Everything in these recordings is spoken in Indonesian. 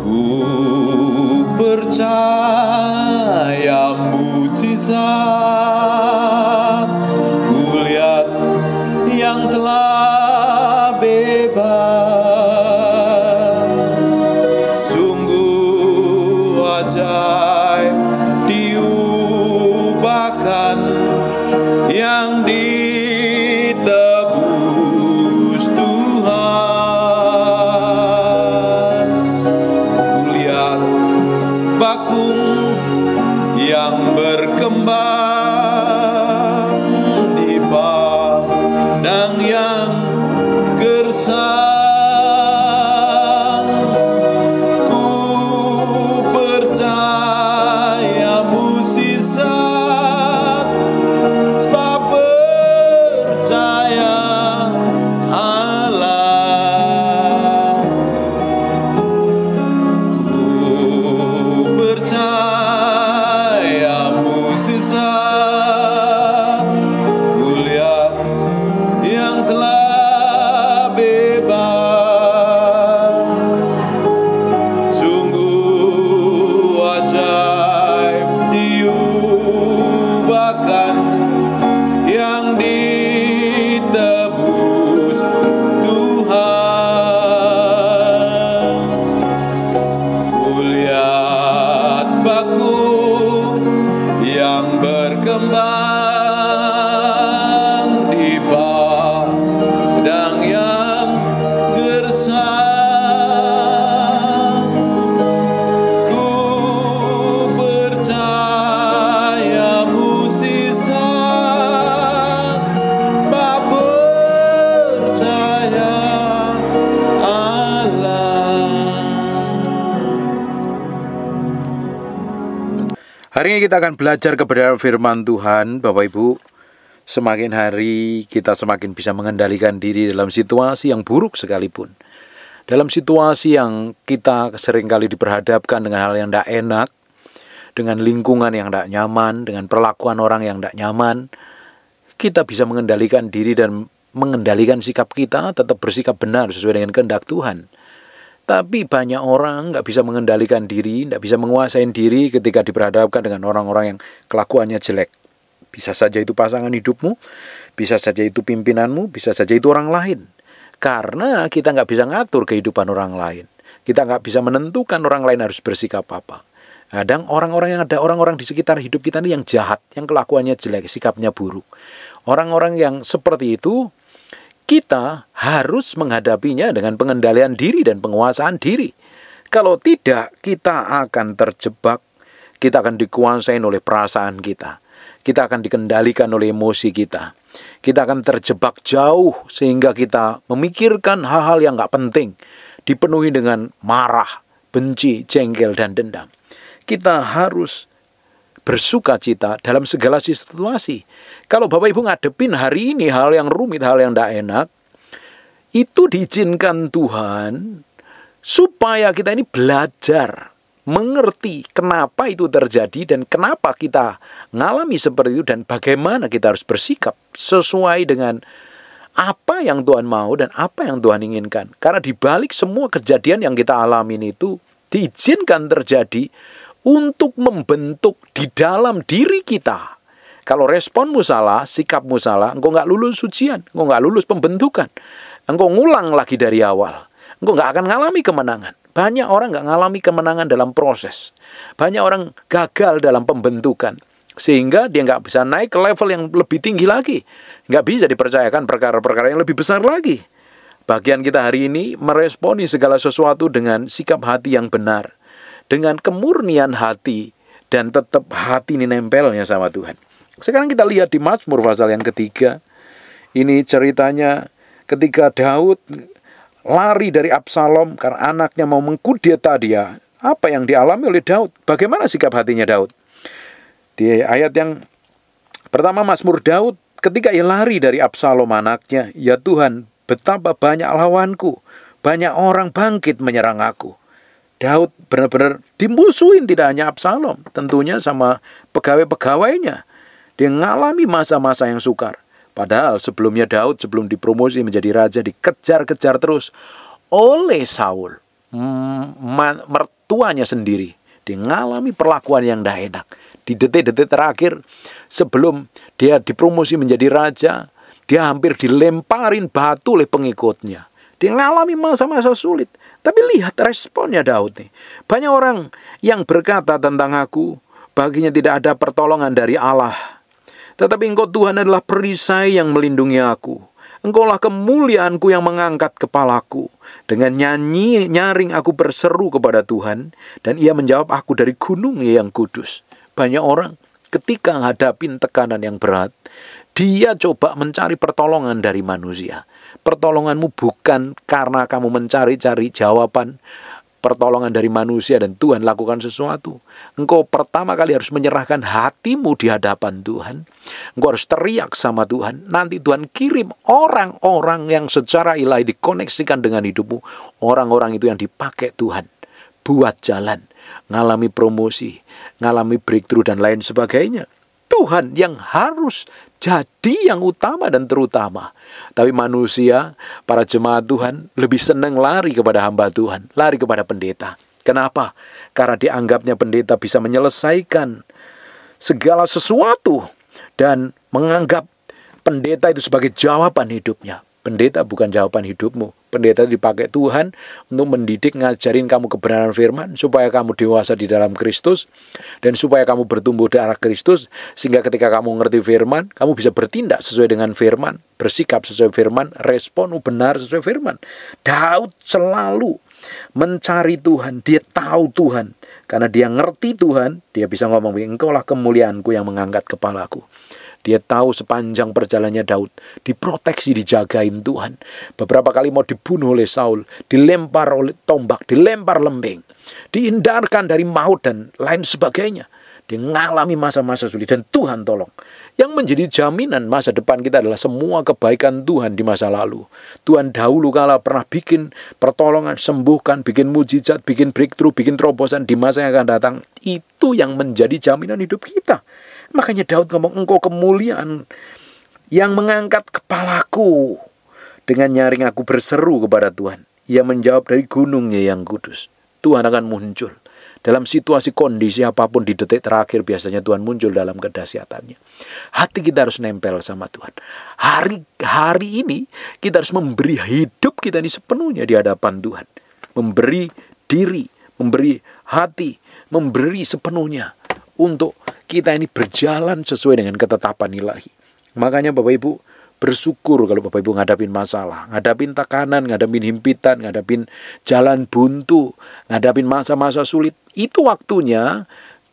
Ku percaya mujizat, ku lihat yang telah bebas. Sungguh ajaib diubahkan yang ditebus Tuhan. Ku lihat bakung yang berkembang di padang yang gersang. Ku percaya mukjizat, sebab percaya Allah. Ku percaya mukjizat, ku lihat yang telah bebas. Sungguh ajaib diubahkan yang ditebus Tuhan. Ku lihat bakung yang berkembang di padang yang gersang. Ku percaya mukjizat, sebab percaya Allah. Hari ini kita akan belajar kebenaran firman Tuhan, Bapak Ibu. Semakin hari kita semakin bisa mengendalikan diri dalam situasi yang buruk sekalipun. Dalam situasi yang kita seringkali diperhadapkan dengan hal yang tidak enak, dengan lingkungan yang tidak nyaman, dengan perlakuan orang yang tidak nyaman, kita bisa mengendalikan diri dan mengendalikan sikap kita, tetap bersikap benar sesuai dengan kehendak Tuhan. Tapi banyak orang nggak bisa mengendalikan diri, nggak bisa menguasai diri ketika diperhadapkan dengan orang-orang yang kelakuannya jelek. Bisa saja itu pasangan hidupmu, bisa saja itu pimpinanmu, bisa saja itu orang lain. Karena kita nggak bisa ngatur kehidupan orang lain. Kita nggak bisa menentukan orang lain harus bersikap apa. Kadang orang-orang yang ada orang-orang di sekitar hidup kita ini yang jahat, yang kelakuannya jelek, sikapnya buruk. Orang-orang yang seperti itu, kita harus menghadapinya dengan pengendalian diri dan penguasaan diri. Kalau tidak, kita akan terjebak, kita akan dikuasai oleh perasaan kita. Kita akan dikendalikan oleh emosi kita. Kita akan terjebak jauh sehingga kita memikirkan hal-hal yang gak penting. Dipenuhi dengan marah, benci, jengkel, dan dendam. Kita harus bersukacita dalam segala situasi. Kalau Bapak Ibu ngadepin hari ini hal yang rumit, hal yang tidak enak, itu diizinkan Tuhan supaya kita ini belajar mengerti kenapa itu terjadi dan kenapa kita ngalami seperti itu dan bagaimana kita harus bersikap sesuai dengan apa yang Tuhan mau dan apa yang Tuhan inginkan. Karena di balik semua kejadian yang kita alamin itu diizinkan terjadi untuk membentuk di dalam diri kita. Kalau responmu salah, sikapmu salah, engkau nggak lulus ujian, engkau nggak lulus pembentukan, engkau ngulang lagi dari awal, engkau nggak akan ngalami kemenangan. Banyak orang nggak ngalami kemenangan dalam proses, banyak orang gagal dalam pembentukan, sehingga dia nggak bisa naik ke level yang lebih tinggi lagi, nggak bisa dipercayakan perkara-perkara yang lebih besar lagi. Bagian kita hari ini meresponi segala sesuatu dengan sikap hati yang benar, dengan kemurnian hati, dan tetap hati ini nempelnya sama Tuhan. Sekarang kita lihat di Mazmur pasal yang ketiga. Ini ceritanya ketika Daud lari dari Absalom karena anaknya mau mengkudeta dia. Apa yang dialami oleh Daud? Bagaimana sikap hatinya Daud? Di ayat yang pertama Mazmur Daud, ketika ia lari dari Absalom anaknya, ya Tuhan, betapa banyak lawanku, banyak orang bangkit menyerang aku. Daud benar-benar dimusuhin, tidak hanya Absalom, tentunya sama pegawai-pegawainya. Dia mengalami masa-masa yang sukar. Padahal sebelumnya Daud sebelum dipromosi menjadi raja dikejar-kejar terus oleh Saul. tuanya sendiri. Dia mengalami perlakuan yang tidak enak. Di detik-detik terakhir sebelum dia dipromosi menjadi raja, dia hampir dilemparin batu oleh pengikutnya. Dia mengalami masa-masa sulit. Tapi lihat responnya Daud nih. Banyak orang yang berkata tentang aku, baginya tidak ada pertolongan dari Allah. Tetapi Engkau Tuhan adalah perisai yang melindungi aku. Engkaulah kemuliaanku yang mengangkat kepalaku. Dengan nyaring aku berseru kepada Tuhan, dan Ia menjawab aku dari gunung-Nya yang kudus. Banyak orang ketika menghadapi tekanan yang berat, dia coba mencari pertolongan dari manusia. Pertolonganmu bukan karena kamu mencari-cari jawaban, pertolongan dari manusia dan Tuhan lakukan sesuatu. Engkau pertama kali harus menyerahkan hatimu di hadapan Tuhan. Engkau harus teriak sama Tuhan. Nanti Tuhan kirim orang-orang yang secara ilahi dikoneksikan dengan hidupmu. Orang-orang itu yang dipakai Tuhan buat jalan, ngalami promosi, ngalami breakthrough dan lain sebagainya. Tuhan yang harus jadi yang utama dan terutama. Tapi manusia, para jemaat Tuhan, lebih senang lari kepada hamba Tuhan, lari kepada pendeta. Kenapa? Karena dianggapnya pendeta bisa menyelesaikan segala sesuatu dan menganggap pendeta itu sebagai jawaban hidupnya. Pendeta bukan jawaban hidupmu. Pendeta dipakai Tuhan untuk mendidik, ngajarin kamu kebenaran firman, supaya kamu dewasa di dalam Kristus, dan supaya kamu bertumbuh di arah Kristus, sehingga ketika kamu ngerti firman, kamu bisa bertindak sesuai dengan firman, bersikap sesuai firman, respon benar sesuai firman. Daud selalu mencari Tuhan, dia tahu Tuhan. Karena dia ngerti Tuhan, dia bisa ngomong, Engkaulah kemuliaanku yang mengangkat kepalaku. Dia tahu sepanjang perjalanannya Daud diproteksi, dijagain Tuhan. Beberapa kali mau dibunuh oleh Saul, dilempar oleh tombak, dilempar lembing, dihindarkan dari maut dan lain sebagainya. Dia mengalami masa-masa sulit dan Tuhan tolong. Yang menjadi jaminan masa depan kita adalah semua kebaikan Tuhan di masa lalu. Tuhan dahulu kala pernah bikin pertolongan, sembuhkan, bikin mujizat, bikin breakthrough, bikin terobosan di masa yang akan datang. Itu yang menjadi jaminan hidup kita. Makanya Daud ngomong, Engkau kemuliaan yang mengangkat kepalaku. Dengan nyaring aku berseru kepada Tuhan. Ia menjawab dari gunung-Nya yang kudus. Tuhan akan muncul. Dalam situasi kondisi apapun di detik terakhir biasanya Tuhan muncul dalam kedahsyatannya. Hati kita harus nempel sama Tuhan. Hari ini kita harus memberi hidup kita ini sepenuhnya di hadapan Tuhan. Memberi diri, memberi hati, memberi sepenuhnya untuk kita ini berjalan sesuai dengan ketetapan ilahi. Makanya Bapak Ibu bersyukur kalau Bapak Ibu ngadapin masalah, ngadapin tekanan, ngadapin himpitan, ngadapin jalan buntu, ngadapin masa-masa sulit. Itu waktunya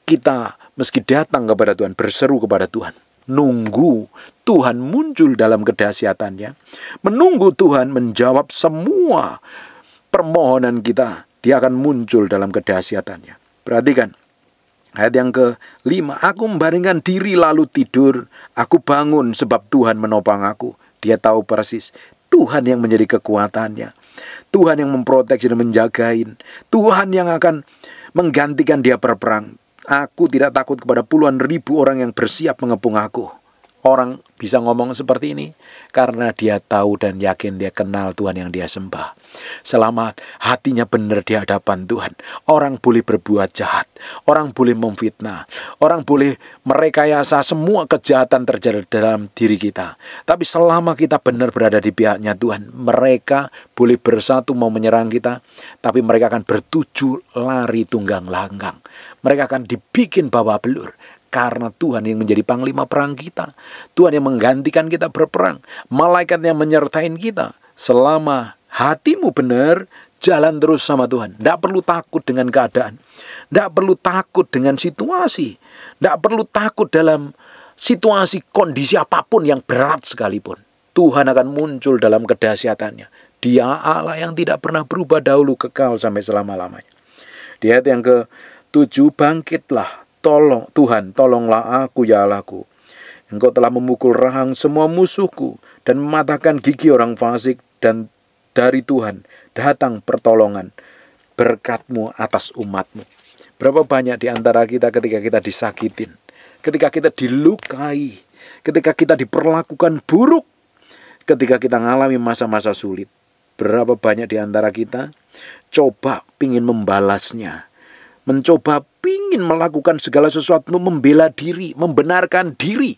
kita meski datang kepada Tuhan, berseru kepada Tuhan. Nunggu Tuhan muncul dalam kedahsyatannya. Menunggu Tuhan menjawab semua permohonan kita. Dia akan muncul dalam kedahsyatannya. Perhatikan. Ayat yang ke-5, aku membaringkan diri lalu tidur, aku bangun sebab Tuhan menopang aku. Dia tahu persis, Tuhan yang menjadi kekuatannya, Tuhan yang memproteksi dan menjagain, Tuhan yang akan menggantikan dia berperang. Aku tidak takut kepada puluhan ribu orang yang bersiap mengepung aku. Orang bisa ngomong seperti ini karena dia tahu dan yakin dia kenal Tuhan yang dia sembah. Selama hatinya benar di hadapan Tuhan, orang boleh berbuat jahat, orang boleh memfitnah, orang boleh merekayasa semua kejahatan terjadi dalam diri kita. Tapi selama kita benar berada di pihaknya Tuhan, mereka boleh bersatu mau menyerang kita, tapi mereka akan bertuju lari tunggang langgang. Mereka akan dibikin bawa belur. Karena Tuhan yang menjadi panglima perang kita. Tuhan yang menggantikan kita berperang. Malaikat yang menyertain kita. Selama hatimu benar, jalan terus sama Tuhan. Tidak perlu takut dengan keadaan. Tidak perlu takut dengan situasi. Tidak perlu takut dalam situasi kondisi apapun yang berat sekalipun. Tuhan akan muncul dalam kedahsyatannya. Dia Allah yang tidak pernah berubah dahulu, kekal sampai selama-lamanya. Di ayat yang ke-7, bangkitlah. Tuhan, tolonglah aku ya Allahku. Engkau telah memukul rahang semua musuhku dan mematahkan gigi orang fasik, dan dari Tuhan datang pertolongan berkat-Mu atas umat-Mu. Berapa banyak di antara kita ketika kita disakitin, ketika kita dilukai, ketika kita diperlakukan buruk, ketika kita mengalami masa-masa sulit, berapa banyak di antara kita coba pingin membalasnya mencoba pingin melakukan segala sesuatu untuk membela diri, membenarkan diri.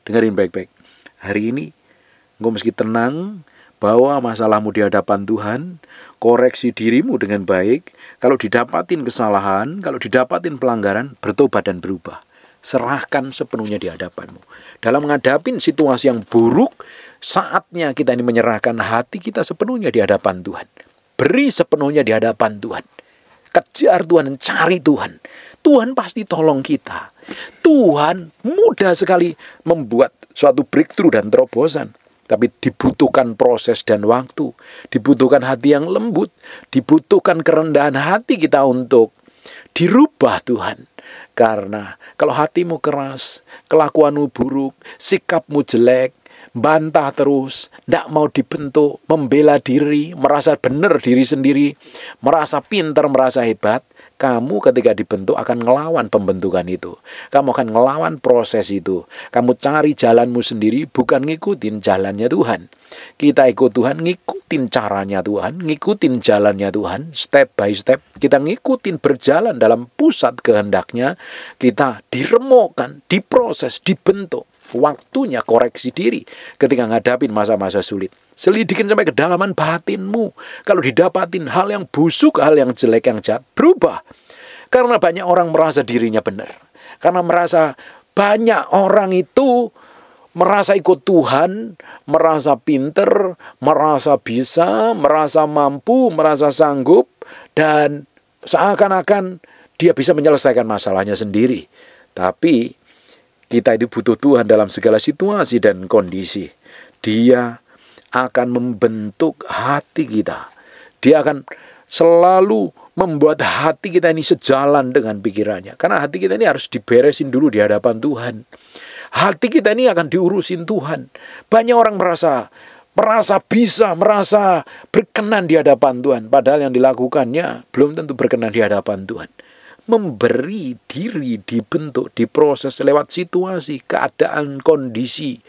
Dengerin baik-baik. Hari ini engkau meski tenang, bawa masalahmu di hadapan Tuhan, koreksi dirimu dengan baik. Kalau didapatin kesalahan, kalau didapatin pelanggaran, bertobat dan berubah. Serahkan sepenuhnya di hadapanmu. Dalam menghadapi situasi yang buruk, saatnya kita ini menyerahkan hati kita sepenuhnya di hadapan Tuhan. Beri sepenuhnya di hadapan Tuhan. Kejar Tuhan, cari Tuhan. Tuhan pasti tolong kita. Tuhan mudah sekali membuat suatu breakthrough dan terobosan. Tapi dibutuhkan proses dan waktu. Dibutuhkan hati yang lembut. Dibutuhkan kerendahan hati kita untuk dirubah Tuhan. Karena kalau hatimu keras, kelakuanmu buruk, sikapmu jelek, bantah terus, tidak mau dibentuk, membela diri, merasa benar diri sendiri, merasa pintar, merasa hebat, kamu ketika dibentuk akan ngelawan pembentukan itu. Kamu akan ngelawan proses itu. Kamu cari jalanmu sendiri, bukan ngikutin jalannya Tuhan. Kita ikut Tuhan, ngikutin caranya Tuhan, ngikutin jalannya Tuhan, step by step. Kita ngikutin berjalan dalam pusat kehendaknya. Kita diremukkan, diproses, dibentuk. Waktunya koreksi diri ketika ngadapin masa-masa sulit. Selidikin sampai kedalaman batinmu. Kalau didapatin hal yang busuk, hal yang jelek, yang jahat, berubah. Karena banyak orang merasa dirinya benar. Karena merasa banyak orang itu merasa ikut Tuhan, merasa pinter, merasa bisa, merasa mampu, merasa sanggup, dan seakan-akan dia bisa menyelesaikan masalahnya sendiri. Tapi kita itu butuh Tuhan dalam segala situasi dan kondisi. Dia akan membentuk hati kita. Dia akan selalu membuat hati kita ini sejalan dengan pikirannya. Karena hati kita ini harus diberesin dulu di hadapan Tuhan. Hati kita ini akan diurusin Tuhan. Banyak orang merasa bisa, merasa berkenan di hadapan Tuhan. Padahal yang dilakukannya belum tentu berkenan di hadapan Tuhan. Memberi diri dibentuk, diproses lewat situasi, keadaan, kondisi,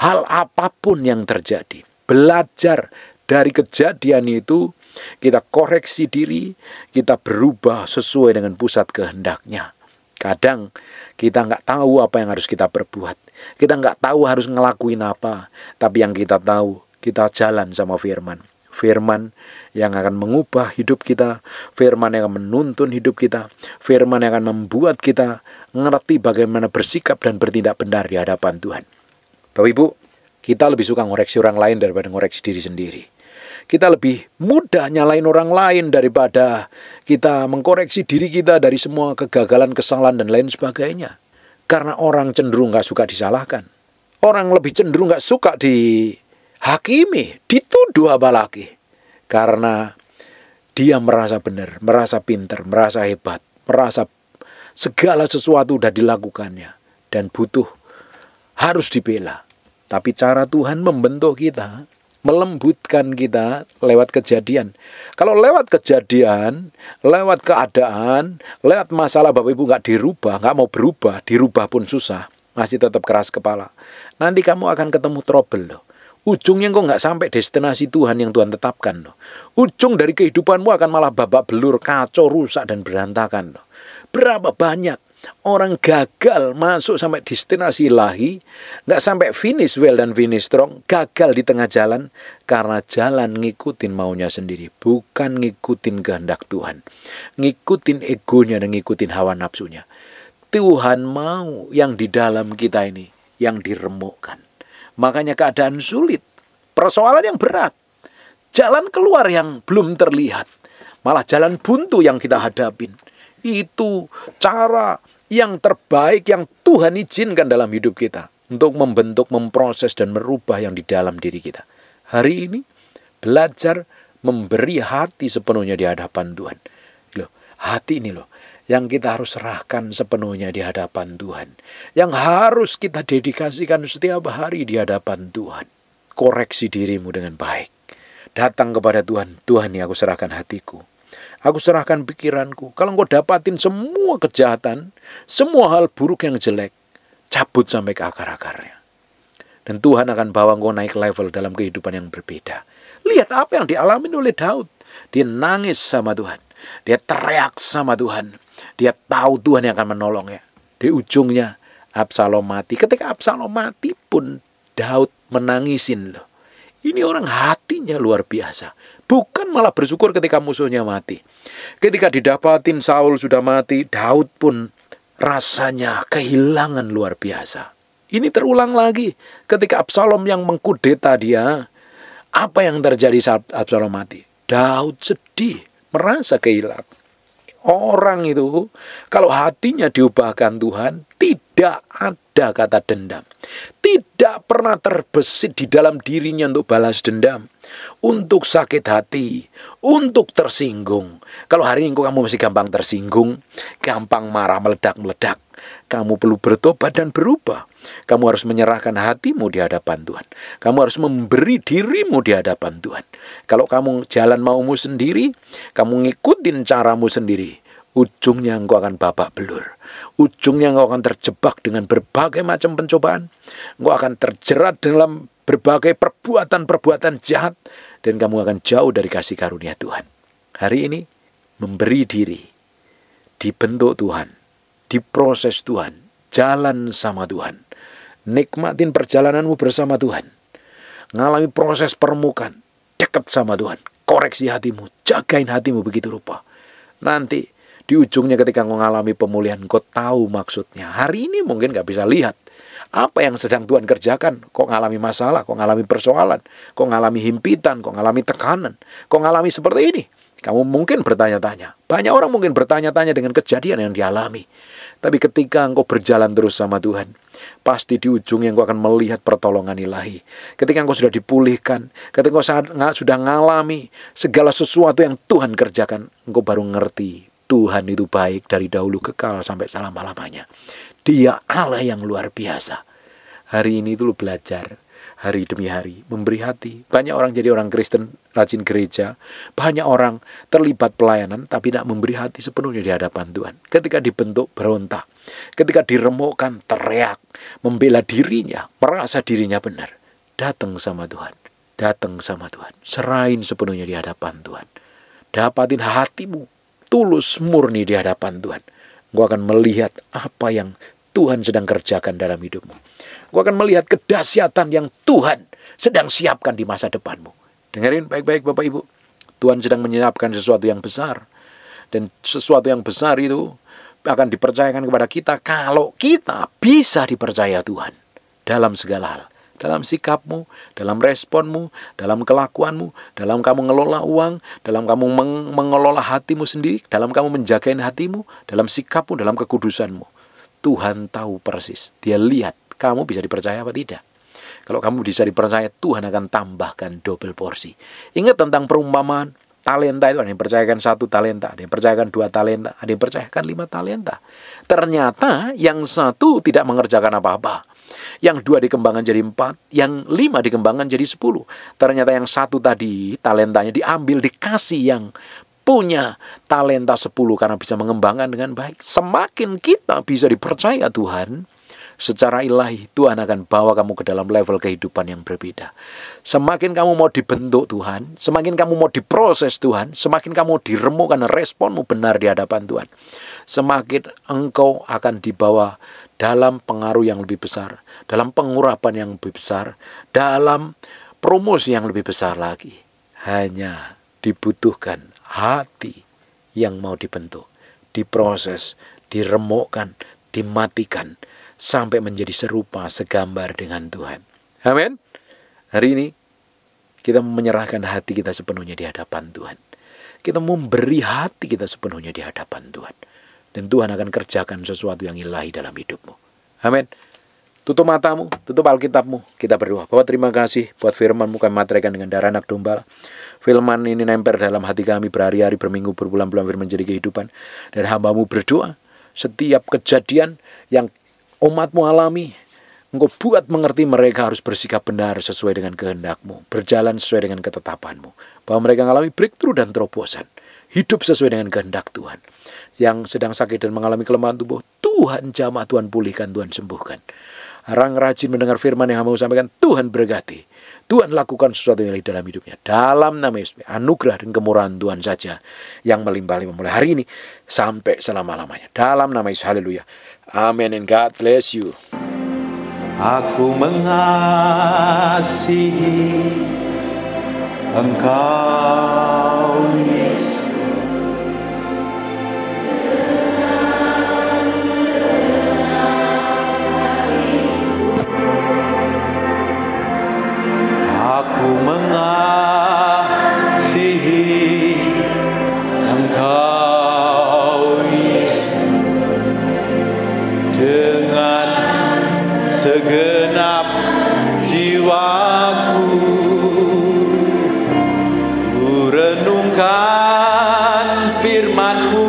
hal apapun yang terjadi. Belajar dari kejadian itu, kita koreksi diri, kita berubah sesuai dengan pusat kehendaknya. Kadang kita nggak tahu apa yang harus kita perbuat. Kita nggak tahu harus ngelakuin apa. Tapi yang kita tahu, kita jalan sama firman. Firman yang akan mengubah hidup kita, firman yang akan menuntun hidup kita, firman yang akan membuat kita ngerti bagaimana bersikap dan bertindak benar di hadapan Tuhan. Bapak Ibu, kita lebih suka ngoreksi orang lain daripada ngoreksi diri sendiri. Kita lebih mudah nyalain orang lain daripada kita mengkoreksi diri kita dari semua kegagalan, kesalahan, dan lain sebagainya. Karena orang cenderung gak suka disalahkan. Orang lebih cenderung gak suka dihakimi, dituduh apalagi. Karena dia merasa benar, merasa pintar, merasa hebat, merasa segala sesuatu sudah dilakukannya. Dan harus dibela. Tapi cara Tuhan membentuk kita, melembutkan kita lewat kejadian. Kalau lewat kejadian, lewat keadaan, lewat masalah Bapak Ibu nggak dirubah, nggak mau berubah, dirubah pun susah, masih tetap keras kepala. Nanti kamu akan ketemu trouble loh. Ujungnya kok nggak sampai destinasi Tuhan yang Tuhan tetapkan loh. Ujung dari kehidupanmu akan malah babak belur, kacau, rusak, dan berantakan loh. Berapa banyak orang gagal masuk sampai destinasi ilahi, nggak sampai finish well dan finish strong, gagal di tengah jalan karena jalan ngikutin maunya sendiri, bukan ngikutin kehendak Tuhan, ngikutin egonya dan ngikutin hawa nafsunya. Tuhan mau yang di dalam kita ini yang diremukkan. Makanya keadaan sulit, persoalan yang berat, jalan keluar yang belum terlihat, malah jalan buntu yang kita hadapin. Itu cara yang terbaik yang Tuhan izinkan dalam hidup kita untuk membentuk, memproses, dan merubah yang di dalam diri kita. Hari ini belajar memberi hati sepenuhnya di hadapan Tuhan. Loh, hati ini loh yang kita harus serahkan sepenuhnya di hadapan Tuhan. Yang harus kita dedikasikan setiap hari di hadapan Tuhan. Koreksi dirimu dengan baik. Datang kepada Tuhan. Tuhan ini aku serahkan hatiku. Aku serahkan pikiranku. Kalau engkau dapatin semua kejahatan, semua hal buruk yang jelek, cabut sampai ke akar-akarnya. Dan Tuhan akan bawa engkau naik level dalam kehidupan yang berbeda. Lihat apa yang dialami oleh Daud. Dia nangis sama Tuhan. Dia teriak sama Tuhan. Dia tahu Tuhan yang akan menolongnya. Di ujungnya Absalom mati. Ketika Absalom mati pun Daud menangisin loh. Ini orang hatinya luar biasa. Bukan malah bersyukur ketika musuhnya mati. Ketika didapatin Saul sudah mati, Daud pun rasanya kehilangan luar biasa. Ini terulang lagi ketika Absalom yang mengkudeta dia. Apa yang terjadi saat Absalom mati? Daud sedih, merasa kehilangan. Orang itu kalau hatinya diubahkan Tuhan, tidak ada kata dendam. Tidak pernah terbesit di dalam dirinya untuk balas dendam, untuk sakit hati, untuk tersinggung. Kalau hari ini kamu masih gampang tersinggung, gampang marah meledak-meledak, kamu perlu bertobat dan berubah. Kamu harus menyerahkan hatimu di hadapan Tuhan. Kamu harus memberi dirimu di hadapan Tuhan. Kalau kamu jalan maumu sendiri, kamu ngikutin caramu sendiri, ujungnya engkau akan babak belur. Ujungnya engkau akan terjebak dengan berbagai macam pencobaan. Engkau akan terjerat dalam berbagai perbuatan-perbuatan jahat. Dan kamu akan jauh dari kasih karunia Tuhan. Hari ini, memberi diri, dibentuk Tuhan, diproses Tuhan, jalan sama Tuhan. Nikmatin perjalananmu bersama Tuhan. Ngalami proses permukaan, dekat sama Tuhan. Koreksi hatimu, jagain hatimu begitu rupa. Nanti di ujungnya ketika kau mengalami pemulihan, kau tahu maksudnya. Hari ini mungkin gak bisa lihat apa yang sedang Tuhan kerjakan. Kau ngalami masalah, kau ngalami persoalan, kau ngalami himpitan, kau ngalami tekanan, kau ngalami seperti ini. Kamu mungkin bertanya-tanya. Banyak orang mungkin bertanya-tanya dengan kejadian yang dialami. Tapi ketika engkau berjalan terus sama Tuhan, pasti di ujungnya engkau akan melihat pertolongan ilahi. Ketika engkau sudah dipulihkan, ketika engkau sudah ngalami segala sesuatu yang Tuhan kerjakan, engkau baru ngerti Tuhan itu baik dari dahulu kekal sampai selama-lamanya. Dia Allah yang luar biasa. Hari ini dulu belajar, hari demi hari, memberi hati. Banyak orang jadi orang Kristen, rajin gereja. Banyak orang terlibat pelayanan, tapi tidak memberi hati sepenuhnya di hadapan Tuhan. Ketika dibentuk, berontak. Ketika diremukkan, teriak. Membela dirinya, merasa dirinya benar. Datang sama Tuhan. Datang sama Tuhan. Serahin sepenuhnya di hadapan Tuhan. Dapatin hatimu tulus murni di hadapan Tuhan. Engkau akan melihat apa yang Tuhan sedang kerjakan dalam hidupmu. Engkau akan melihat kedahsyatan yang Tuhan sedang siapkan di masa depanmu. Dengerin baik-baik Bapak Ibu. Tuhan sedang menyiapkan sesuatu yang besar. Dan sesuatu yang besar itu akan dipercayakan kepada kita kalau kita bisa dipercaya Tuhan dalam segala hal. Dalam sikapmu, dalam responmu, dalam kelakuanmu, dalam kamu mengelola uang, dalam kamu mengelola hatimu sendiri, dalam kamu menjagain hatimu, dalam sikapmu, dalam kekudusanmu. Tuhan tahu persis. Dia lihat kamu bisa dipercaya apa tidak. Kalau kamu bisa dipercaya, Tuhan akan tambahkan double porsi. Ingat tentang perumpamaan talenta itu. Ada yang percayakan 1 talenta, ada yang percayakan 2 talenta, ada yang percayakan 5 talenta. Ternyata yang 1 tidak mengerjakan apa-apa. Yang 2 dikembangkan jadi 4, yang 5 dikembangkan jadi 10. Ternyata yang 1 tadi talentanya diambil, dikasih yang punya talenta 10 karena bisa mengembangkan dengan baik. Semakin kita bisa dipercaya Tuhan, secara ilahi Tuhan akan bawa kamu ke dalam level kehidupan yang berbeda. Semakin kamu mau dibentuk Tuhan, semakin kamu mau diproses Tuhan, semakin kamu diremukkan responmu benar di hadapan Tuhan, semakin engkau akan dibawa dalam pengaruh yang lebih besar, dalam pengurapan yang lebih besar, dalam promosi yang lebih besar lagi. Hanya dibutuhkan hati yang mau dibentuk, diproses, diremukkan, dimatikan, sampai menjadi serupa, segambar dengan Tuhan. Amin. Hari ini kita menyerahkan hati kita sepenuhnya di hadapan Tuhan. Kita memberi hati kita sepenuhnya di hadapan Tuhan. Dan Tuhan akan kerjakan sesuatu yang ilahi dalam hidupmu. Amin. Tutup matamu, tutup Alkitabmu. Kita berdoa. Bapak terima kasih buat firman-Mu kami materaikan dengan darah anak domba. Firman ini nempel dalam hati kami berhari-hari, berminggu, berbulan-bulan firman jadi kehidupan. Dan hamba-Mu berdoa. Setiap kejadian yang umat-Mu alami, Engkau buat mengerti mereka harus bersikap benar sesuai dengan kehendak-Mu. Berjalan sesuai dengan ketetapan-Mu. Bahwa mereka mengalami breakthrough dan terobosan. Hidup sesuai dengan kehendak Tuhan. Yang sedang sakit dan mengalami kelemahan tubuh, Tuhan jamah, Tuhan pulihkan, Tuhan sembuhkan. Orang rajin mendengar firman yang hamba sampaikan, Tuhan berkati. Tuhan lakukan sesuatu yang lain dalam hidupnya. Dalam nama Yesus, anugerah dan kemurahan Tuhan saja yang melimpah-limpah mulai hari ini sampai selama-lamanya. Dalam nama Yesus, haleluya. Amen and God bless you. Aku mengasihi Engkau, Yesus. Aku mengasihi Engkau, Yesus, dengan segenap jiwaku. Ku renungkan firman-Mu,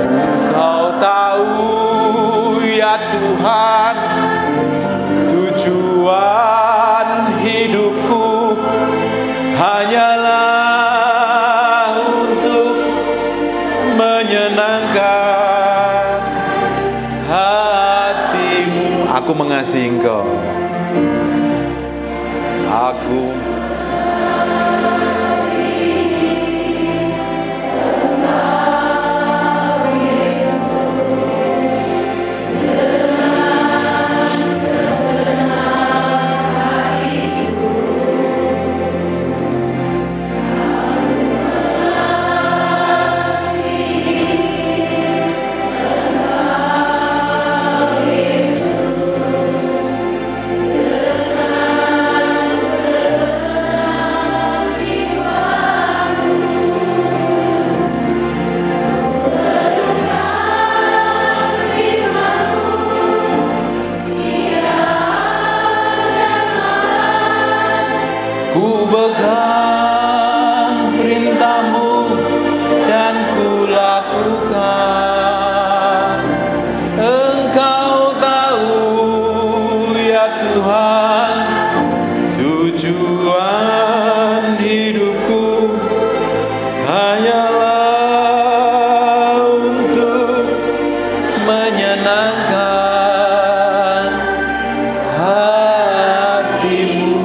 Engkau tahu ya Tuhan, tujuan hidupku hanyalah untuk menyenangkan hati-Mu. Aku mengasihi Engkau. Aku pegang perintah-Mu dan ku lakukan. Engkau tahu ya Tuhan, tujuan hidupku hanyalah untuk menyenangkan hati-Mu.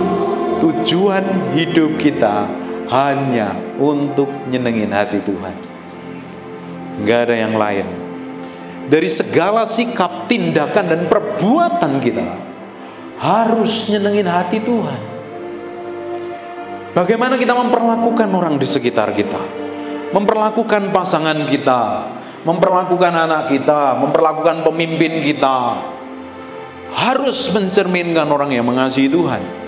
Tujuan hidup kita hanya untuk nyenengin hati Tuhan. Gak ada yang lain. Dari segala sikap, tindakan, dan perbuatan kita harus nyenengin hati Tuhan. Bagaimana kita memperlakukan orang di sekitar kita, memperlakukan pasangan kita, memperlakukan anak kita, memperlakukan pemimpin kita, harus mencerminkan orang yang mengasihi Tuhan.